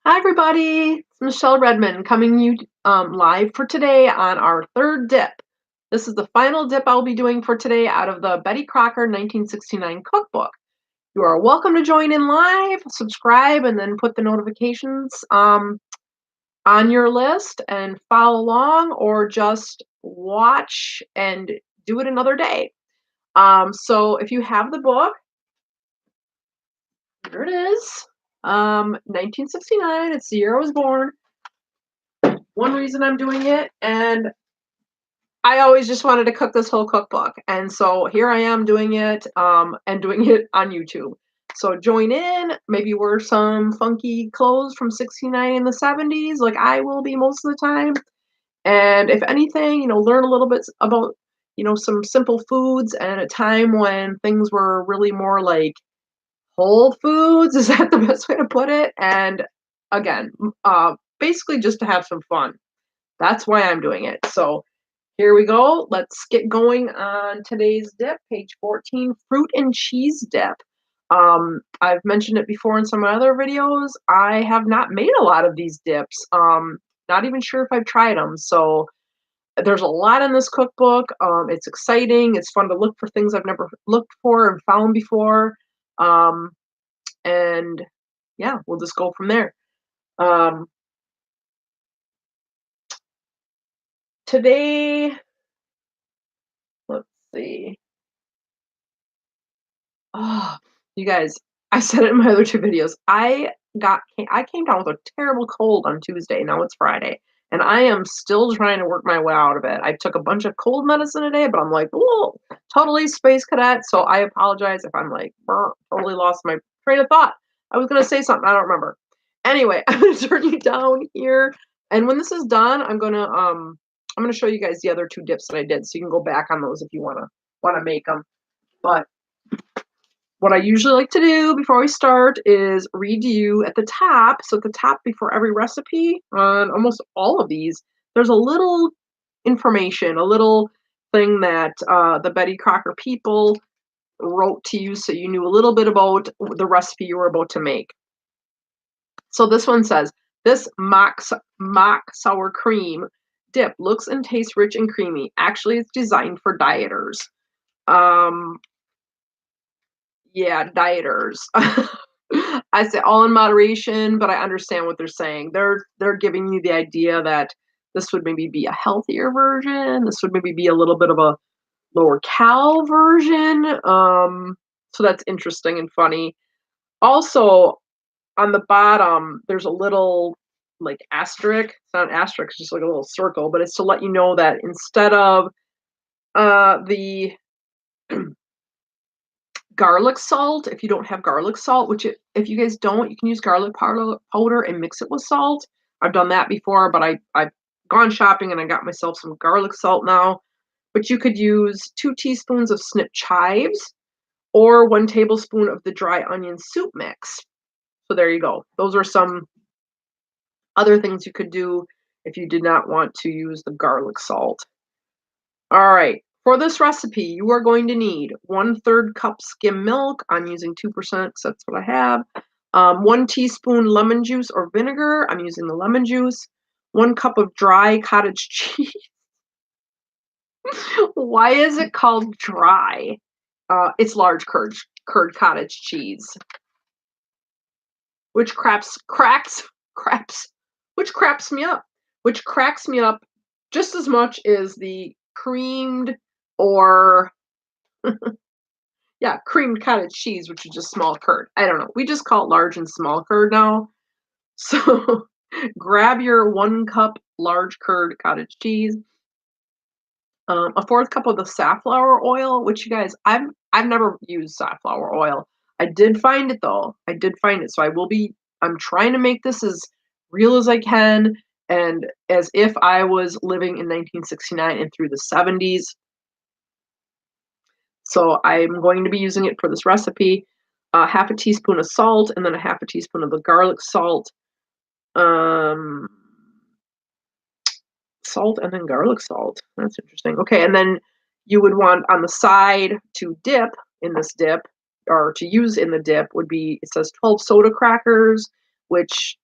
Hi, everybody. It's Michelle Redmond coming you live for today on our third dip. This is the final dip I'll be doing for today out of the Betty Crocker 1969 cookbook. You are welcome to join in live, subscribe, and then put the notifications on your list and follow along, or just watch and do it another day. So if you have the book, here it is. 1969. It's the year I was born. One reason I'm doing it, and I always just wanted to cook this whole cookbook, and so here I am doing it, and doing it on YouTube. So join in, maybe wear some funky clothes from 69 in the 70s, like I will be most of the time. And if anything, learn a little bit about, some simple foods and a time when things were really more like whole foods. Is that the best way to put it? And again, basically just to have some fun. That's why I'm doing it. So here we go. Let's get going on today's dip, page 14, fruit and cheese dip. I've mentioned it before in some other videos. I have not made a lot of these dips. Not even sure if I've tried them. So there's a lot in this cookbook. It's exciting. It's fun to look for things I've never looked for and found before. Um, and yeah, we'll just go from there. Um, Today, let's see. Oh, you guys, I said it in my other two videos. I came down with a terrible cold on Tuesday. Now it's Friday, and I am still trying to work my way out of it. I took a bunch of cold medicine today, but I'm like, oh, totally space cadet. So I apologize if I'm like, totally lost my train of thought. I was gonna say something, I don't remember. Anyway, I'm gonna turn you down here, and when this is done, I'm gonna show you guys the other two dips that I did, so you can go back on those if you wanna make them. But what I usually like to do before we start is read to you at the top. So at the top before every recipe on almost all of these, there's a little information, a little thing that the Betty Crocker people wrote to you so you knew a little bit about the recipe you were about to make. So this one says, this mock sour cream dip looks and tastes rich and creamy. Actually, it's designed for dieters. Um, Yeah, dieters. I say all in moderation, but I understand what they're saying. They're giving you the idea that this would maybe be a healthier version. This would maybe be a little bit of a lower cal version. So that's interesting and funny. Also, on the bottom, there's a little like asterisk. It's not an asterisk, it's just like a little circle, but it's to let you know that instead of the garlic salt, if you don't have garlic salt, which if you guys don't, you can use garlic powder and mix it with salt. I've done that before, but I've gone shopping and I got myself some garlic salt now. But you could use 2 teaspoons of snip chives or 1 tablespoon of the dry onion soup mix. So there you go. Those are some other things you could do if you did not want to use the garlic salt. All right. For this recipe, you are going to need 1/3 cup skim milk. I'm using 2% because that's what I have. 1 teaspoon lemon juice or vinegar. I'm using the lemon juice. 1 cup of dry cottage cheese. Why is it called dry? It's large curd cottage cheese, which craps, which cracks me up, which cracks me up just as much as the creamed or yeah, creamed cottage cheese, which is just small curd. I don't know. We just call it large and small curd now. So grab your 1 cup large curd cottage cheese, a 4th cup of the safflower oil, which you guys, I've never used safflower oil. I did find it though. I did find it. So I'm trying to make this as real as I can and as if I was living in 1969 and through the 70s. So I'm going to be using it for this recipe. Half a teaspoon of salt and then a half a teaspoon of the garlic salt. Um, Salt and then garlic salt. That's interesting. Okay, and then you would want on the side to dip in this dip or to use in the dip would be, it says 12 soda crackers, which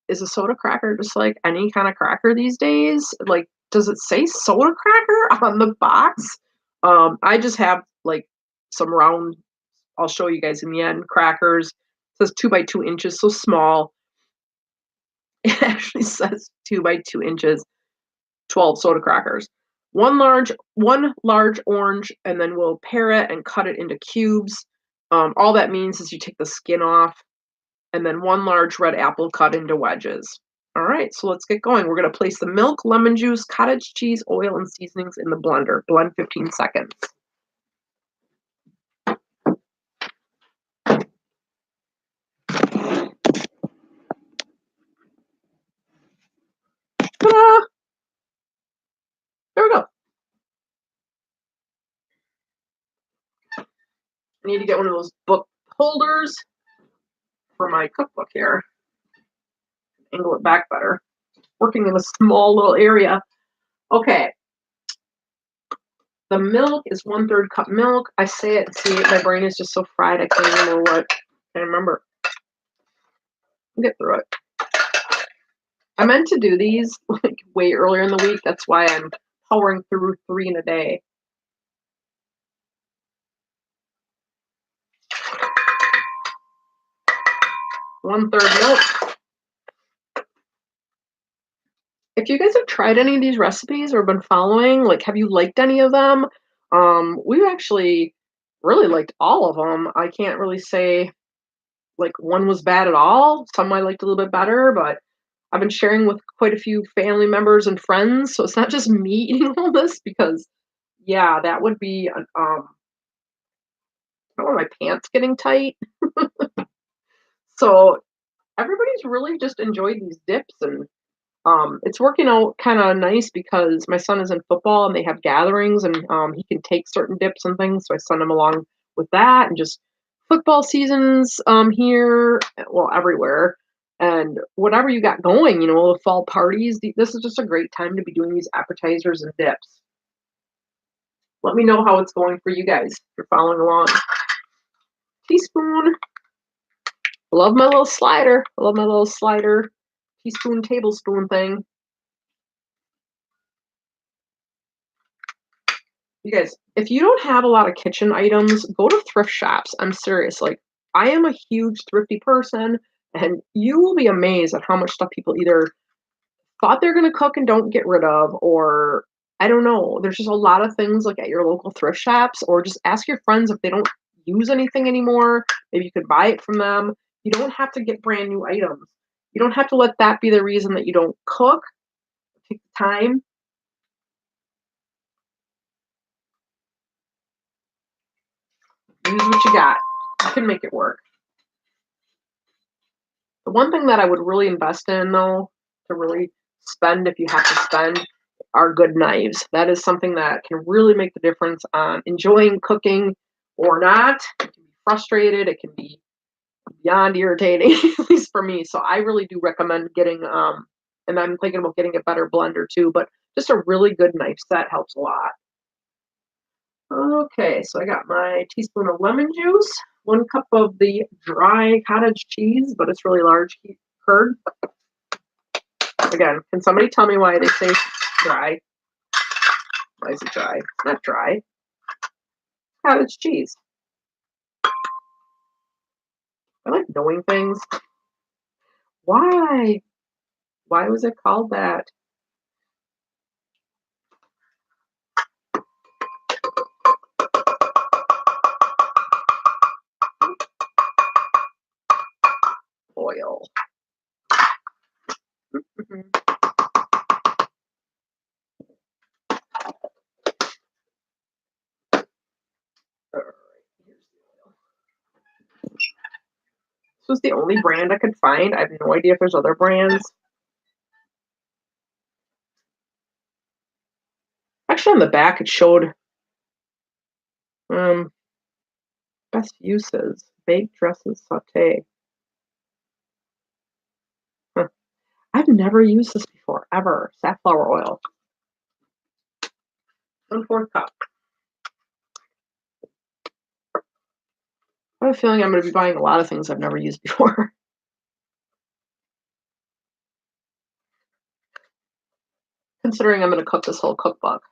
is a soda cracker just like any kind of cracker these days? Like, does it say soda cracker on the box? I just have like some round, I'll show you guys in the end, crackers. It says 2 by 2 inches, so small. It actually says 2 by 2 inches, 12 soda crackers. One large orange, and then we'll pare it and cut it into cubes. All that means is you take the skin off, and then one large red apple cut into wedges. All right, so let's get going. We're going to place the milk, lemon juice, cottage cheese, oil, and seasonings in the blender. Blend 15 seconds. Ta-da! There we go. I need to get one of those book holders for my cookbook here. Angle it back better. Working in a small little area. Okay. The milk is 1/3 cup milk. I say it, see, my brain is just so fried I can't remember what. I can't remember. We'll get through it. I meant to do these like way earlier in the week. That's why I'm powering through 3 in a day. One-third milk. If you guys have tried any of these recipes or been following, like, have you liked any of them? We've actually really liked all of them. I can't really say like one was bad at all. Some I liked a little bit better, but I've been sharing with quite a few family members and friends, so it's not just me eating all this because, yeah, that would be I don't want my pants getting tight. So everybody's really just enjoyed these dips, and it's working out kind of nice because my son is in football and they have gatherings, and he can take certain dips and things. So I send him along with that, and just football seasons here, well, everywhere. And whatever you got going, the fall parties, this is just a great time to be doing these appetizers and dips. Let me know how it's going for you guys if you're following along. Teaspoon. Love my little slider. I love my little slider, teaspoon, tablespoon thing. You guys, if you don't have a lot of kitchen items, go to thrift shops. I'm serious. Like, I am a huge thrifty person, and you will be amazed at how much stuff people either thought they're going to cook and don't get rid of, or I don't know. There's just a lot of things like at your local thrift shops, or just ask your friends if they don't use anything anymore. Maybe you could buy it from them. You don't have to get brand new items. You don't have to let that be the reason that you don't cook. Take the time. Use what you got. You can make it work. The one thing that I would really invest in, though, to really spend if you have to spend, are good knives. That is something that can really make the difference on enjoying cooking or not. It can be frustrated. It can be beyond irritating, at least for me. So I really do recommend getting, and I'm thinking about getting a better blender too, but just a really good knife set helps a lot. Okay, so I got my teaspoon of lemon juice, 1 cup of the dry cottage cheese, but it's really large curd. Again, can somebody tell me why they say dry? Why is it dry? It's not dry. Cottage cheese. I like knowing things. Why? Why was it called that? Oil. Mhm. All right, here's the oil. This was the only brand I could find. I have no idea if there's other brands. Actually, on the back it showed um, best uses: baked, dresses, saute. Huh. I've never used this before, ever. Safflower oil. 1/4 cup. I have a feeling I'm going to be buying a lot of things I've never used before. considering I'm going to cook this whole cookbook.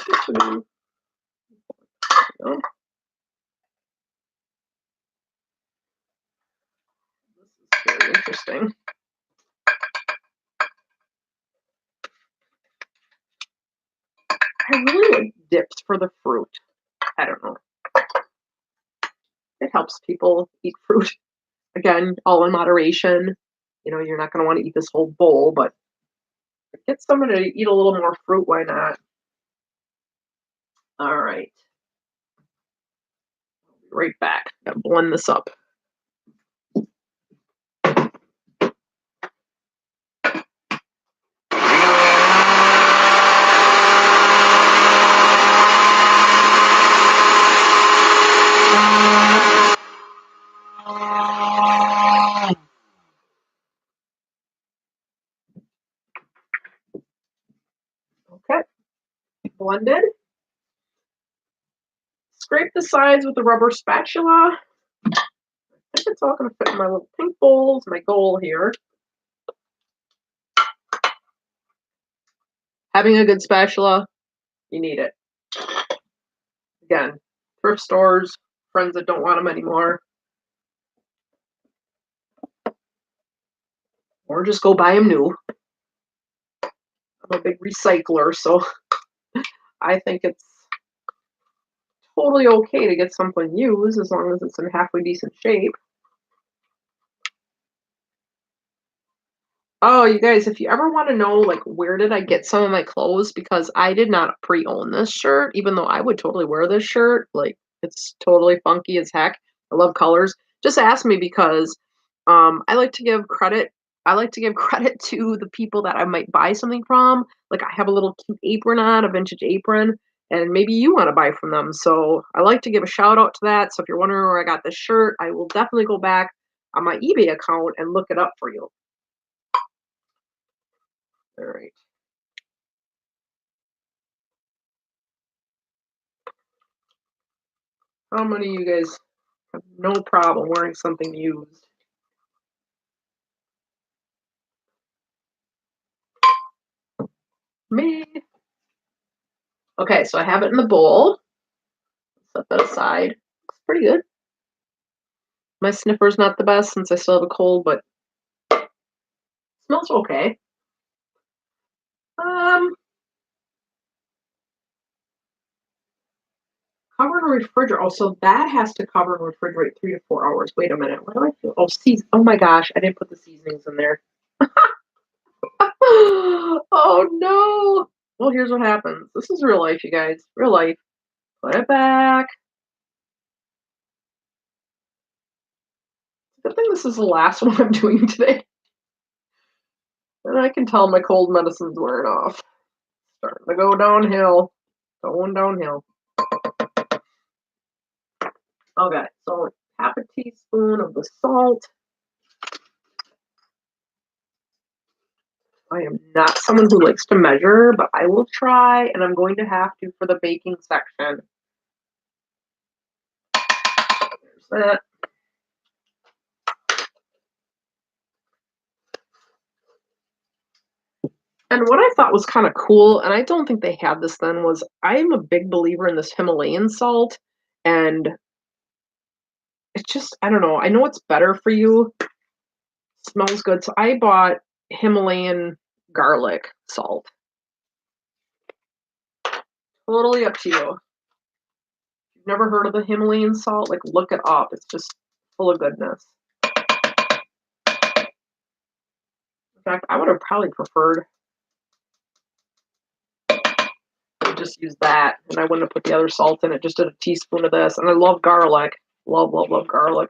This is very interesting. I really like dips for the fruit. I don't know. It helps people eat fruit. Again, all in moderation. You know, you're not going to want to eat this whole bowl, but get someone to eat a little more fruit. Why not? All right. I'll be right back. Gotta blend this up. Okay, blended. Scrape the sides with a rubber spatula. I think it's all going to fit in my little pink bowls. My goal here. Having a good spatula, you need it. Again, thrift stores, friends that don't want them anymore. Or just go buy them new. I'm a big recycler, so I think it's totally okay to get something used as long as it's in halfway decent shape. Oh, you guys, if you ever want to know, like, where did I get some of my clothes? Because I did not pre-own this shirt, even though I would totally wear this shirt. Like, it's totally funky as heck. I love colors. Just ask me because I like to give credit. I like to give credit to the people that I might buy something from. Like, I have a little cute apron on, a vintage apron, and maybe you want to buy from them. So I like to give a shout out to that. So if you're wondering where I got this shirt, I will definitely go back on my eBay account and look it up for you. All right. How many of you guys have no problem wearing something used? Me. Okay, so I have it in the bowl. Set that aside. Looks pretty good. My sniffer's not the best since I still have a cold, but smells okay. Cover and refrigerate. Oh, so that has to cover and refrigerate 3 to 4 hours. Wait a minute. What do I feel? Oh, oh my gosh, I didn't put the seasonings in there. Oh no. Well, here's what happens. This is real life, you guys. Real life. Put it back. Good thing this is the last one I'm doing today. And I can tell my cold medicine's wearing off. Starting to go downhill. Going downhill. Okay, so half a teaspoon of the salt. I am not someone who likes to measure, but I will try, and I'm going to have to for the baking section. There's that. And what I thought was kind of cool, and I don't think they had this then, was I'm a big believer in this Himalayan salt, and it's just, I don't know. I know it's better for you. Smells good. So I bought Himalayan garlic salt. Totally up to you. You've never heard of the Himalayan salt? Like, look it up. It's just full of goodness. In fact, I would have probably preferred to just use that, and I wouldn't have put the other salt in it. Just did a teaspoon of this, and I love garlic. Love, love, love garlic.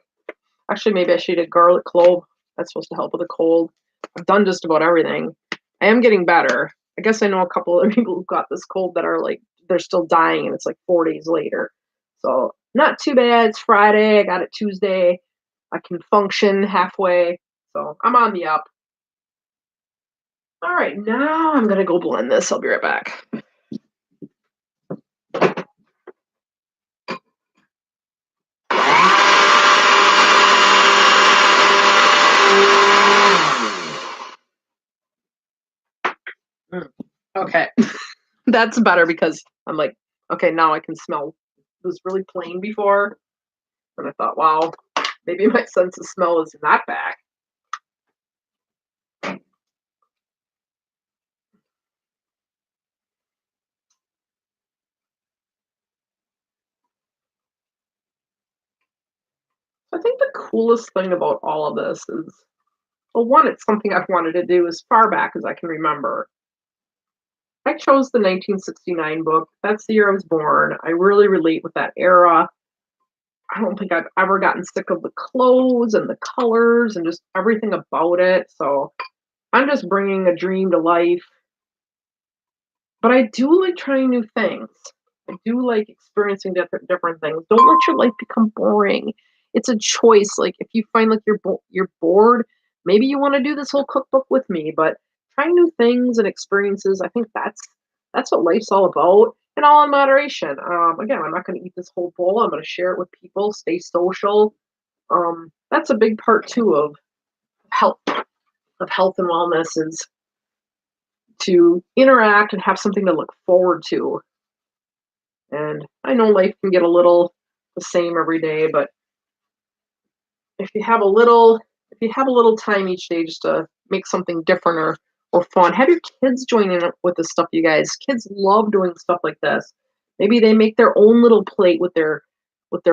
Actually, maybe I should eat garlic clove. That's supposed to help with a cold. I've done just about everything. I am getting better. I guess I know a couple other people who got this cold that are like, they're still dying, and it's like 4 days later. So not too bad. It's Friday. I got it Tuesday. I can function halfway. So I'm on the up. All right, now I'm going to go blend this. I'll be right back. Okay. That's better because I'm like, okay, now I can smell. It was really plain before, and I thought, wow, maybe my sense of smell is not back. I think the coolest thing about all of this is, well, one, it's something I've wanted to do as far back as I can remember. I chose the 1969 book. That's the year I was born. I really relate with that era. I don't think I've ever gotten sick of the clothes and the colors and just everything about it. So I'm just bringing a dream to life. But I do like trying new things. I do like experiencing different things. Don't let your life become boring. It's a choice. Like if you find like you're bored, maybe you want to do this whole cookbook with me. But trying new things and experiences, I think that's what life's all about, and all in moderation. Again, I'm not going to eat this whole bowl. I'm going to share it with people. Stay social. That's a big part too health of health and wellness is to interact and have something to look forward to. And I know life can get a little the same every day, but if you have a little if you have a little time each day just to make something different or fun, have your kids join in with this stuff, you guys. Kids love doing stuff like this. Maybe they make their own little plate with their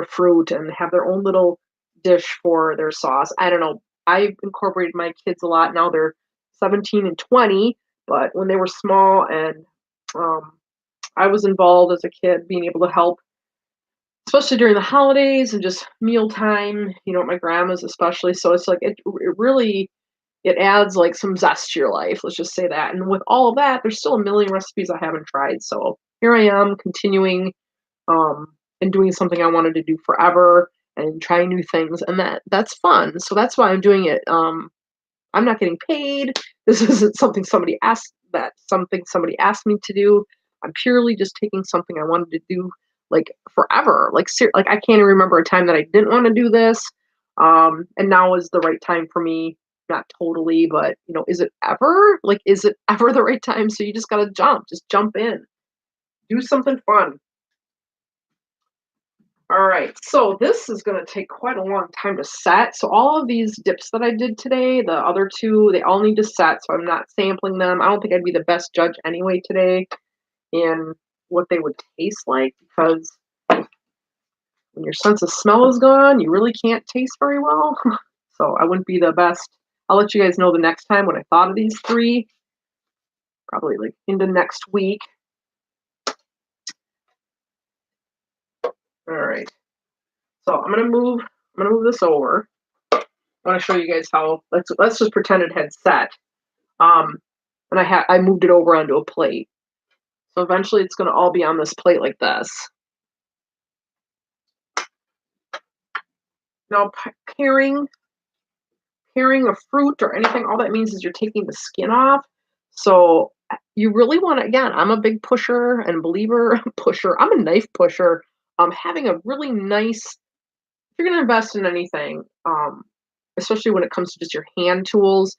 fruit and have their own little dish for their sauce. I don't know. I've incorporated my kids a lot. Now they're 17 and 20, but when they were small and um, I was involved as a kid, being able to help, especially during the holidays and just mealtime, at my grandma's especially. So it's like it really it adds like some zest to your life. Let's just say that. And with all of that, there's still a million recipes I haven't tried. So here I am continuing um, and doing something I wanted to do forever and trying new things, and that's fun. So that's why I'm doing it. I'm not getting paid. This isn't something somebody asked me to do. I'm purely just taking something I wanted to do like forever. Like I can't even remember a time that I didn't want to do this. And now is the right time for me. Not totally, but is it ever? Like, is it ever the right time? So you just gotta just jump in, do something fun. All right, so this is going to take quite a long time to set. So all of these dips that I did today, the other two, they all need to set. So I'm not sampling them. I don't think I'd be the best judge anyway today in what they would taste like, because when your sense of smell is gone, you really can't taste very well. So I wouldn't be the best. I'll let you guys know the next time when I thought of these three, probably like into next week. All right. So I'm gonna move this over. I want to show you guys how. Let's just pretend it had set. Um, and I moved it over onto a plate. So eventually, it's going to all be on this plate like this. Now, paring a fruit or anything, all that means is you're taking the skin off. So you really want to. Again, I'm a big pusher and believer pusher. I'm a knife pusher. Having a really nice. If you're going to invest in anything, especially when it comes to just your hand tools,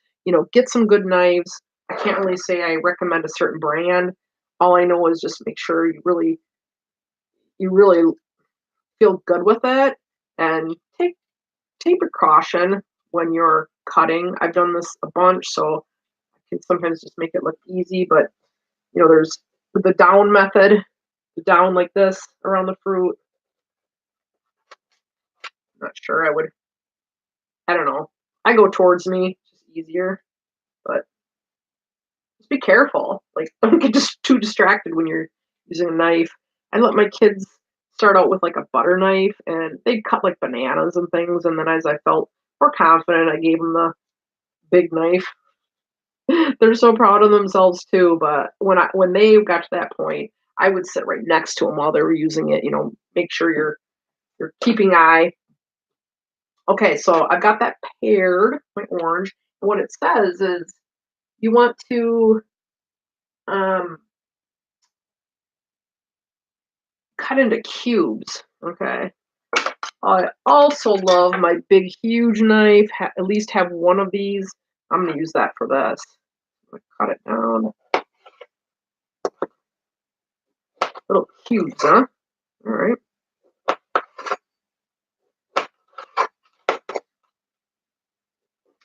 get some good knives. I can't really say I recommend a certain brand. All I know is just make sure you really feel good with it, and take precaution when you're cutting. I've done this a bunch, so I can sometimes just make it look easy, but there's the down method, down like this around the fruit. I'm not sure I don't know. I go towards me, it's just easier, but just be careful. Like, don't get just too distracted when you're using a knife. I let my kids start out with like a butter knife, and they'd cut like bananas and things. And then as I felt more confident, I gave them the big knife. They're so proud of themselves too. But when they got to that point, I would sit right next to them while they were using it. Make sure you're keeping eye. Okay, so I've got that paired, my orange. And what it says is you want to um, cut into cubes. Okay. I also love my big, huge knife. At least have one of these. I'm going to use that for this. I'm gonna cut it down. Little cubes, huh? All right.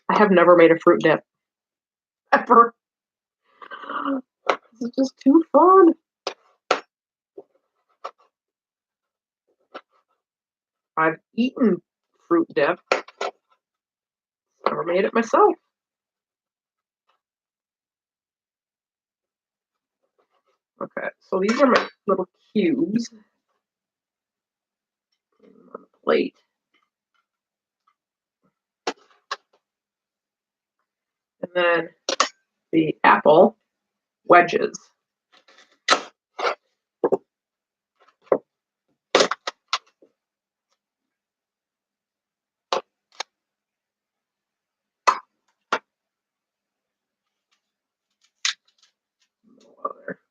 I have never made a fruit dip ever. This is just too fun. I've eaten fruit dip, never made it myself. Okay, so these are my little cubes. Put them on the plate. And then the apple wedges.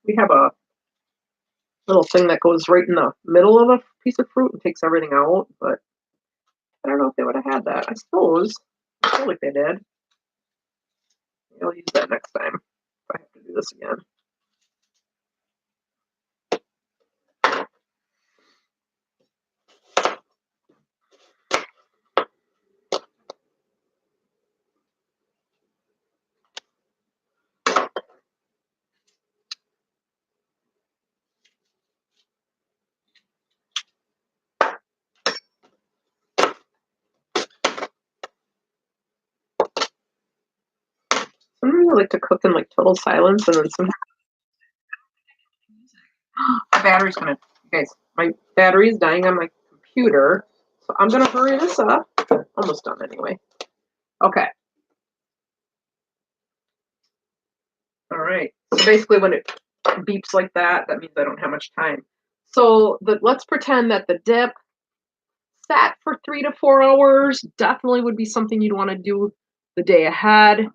We have a little thing that goes right in the middle of a piece of fruit and takes everything out, but I don't know if they would have had that. I suppose. I feel like they did. Maybe I'll use that next time if I have to do this again. Sometimes I like to cook in like total silence, and then sometimes my battery's gonna. You guys, my battery is dying on my computer, so I'm gonna hurry this up. Almost done anyway. Okay. All right. So basically, when it beeps like that, that means I don't have much time. So let's pretend that the dip sat for 3 to 4 hours. Definitely would be something you'd want to do the day ahead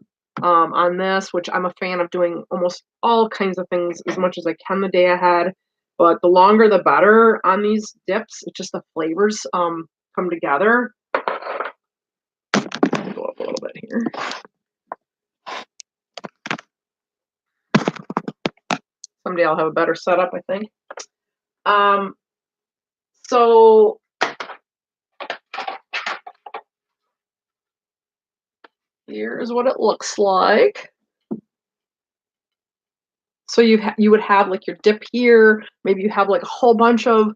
on this, which I'm a fan of doing almost all kinds of things as much as I can the day ahead. But the longer the better on these dips. It's just the flavors come together. Go up a little bit here. Someday I'll have a better setup, I think. So here's what it looks like. So you would have like your dip here. Maybe you have like a whole bunch of,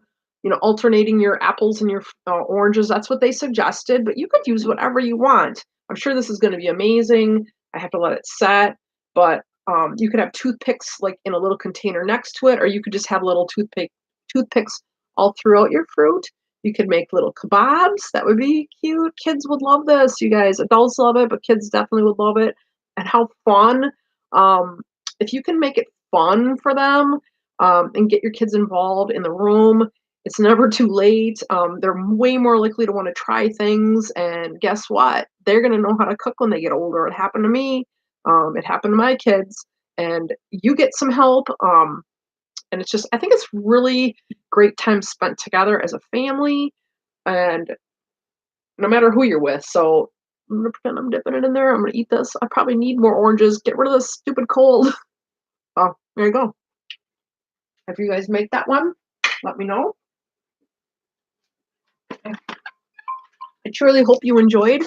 alternating your apples and your oranges. That's what they suggested, but you could use whatever you want. I'm sure this is going to be amazing. I have to let it set, but you could have toothpicks like in a little container next to it, or you could just have little toothpicks all throughout your fruit. You could make little kebabs. That would be cute. Kids would love this, you guys. Adults love it, but kids definitely would love it. And how fun. If you can make it fun for them and get your kids involved in the room, it's never too late. They're way more likely to want to try things. And guess what? They're going to know how to cook when they get older. It happened to me. It happened to my kids. And you get some help. And it's just, I think it's really great time spent together as a family. And no matter who you're with. So I'm going to pretend I'm dipping it in there. I'm going to eat this. I probably need more oranges. Get rid of this stupid cold. Oh, there you go. If you guys make that one, let me know. I truly hope you enjoyed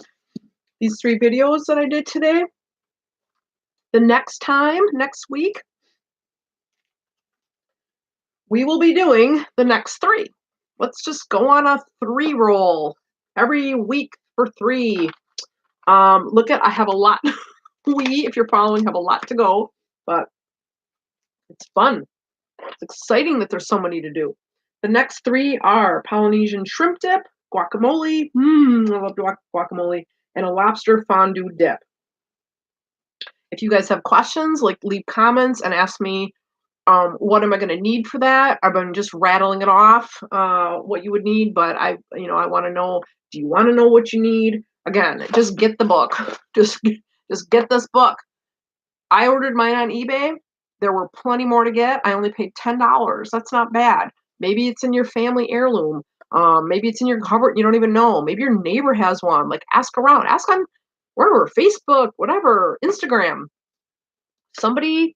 these 3 videos that I did today. The next week, we will be doing the next 3. Let's just go on a 3 roll every week for 3. I have a lot. If you're following, have a lot to go, but it's fun. It's exciting that there's so many to do. The next 3 are Polynesian shrimp dip, guacamole, I love guacamole, and a lobster fondue dip. If you guys have questions, leave comments and ask me what am I going to need for that. I've been just rattling it off what you would need, but I want to know, do you want to know what you need? Again, just get the book. Just get this book. I ordered mine on eBay. There were plenty more to get. I only paid $10. That's not bad. Maybe it's in your family heirloom. Maybe it's in your cupboard. You don't even know. Maybe your neighbor has one. Ask around. Ask on wherever, Facebook, whatever, Instagram. Somebody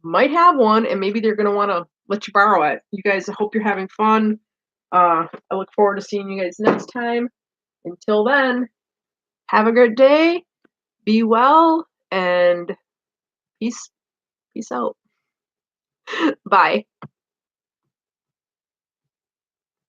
might have one, and maybe they're going to want to let you borrow it. You guys, I hope you're having fun. I look forward to seeing you guys next time. Until then, have a good day, be well, and peace out. Bye.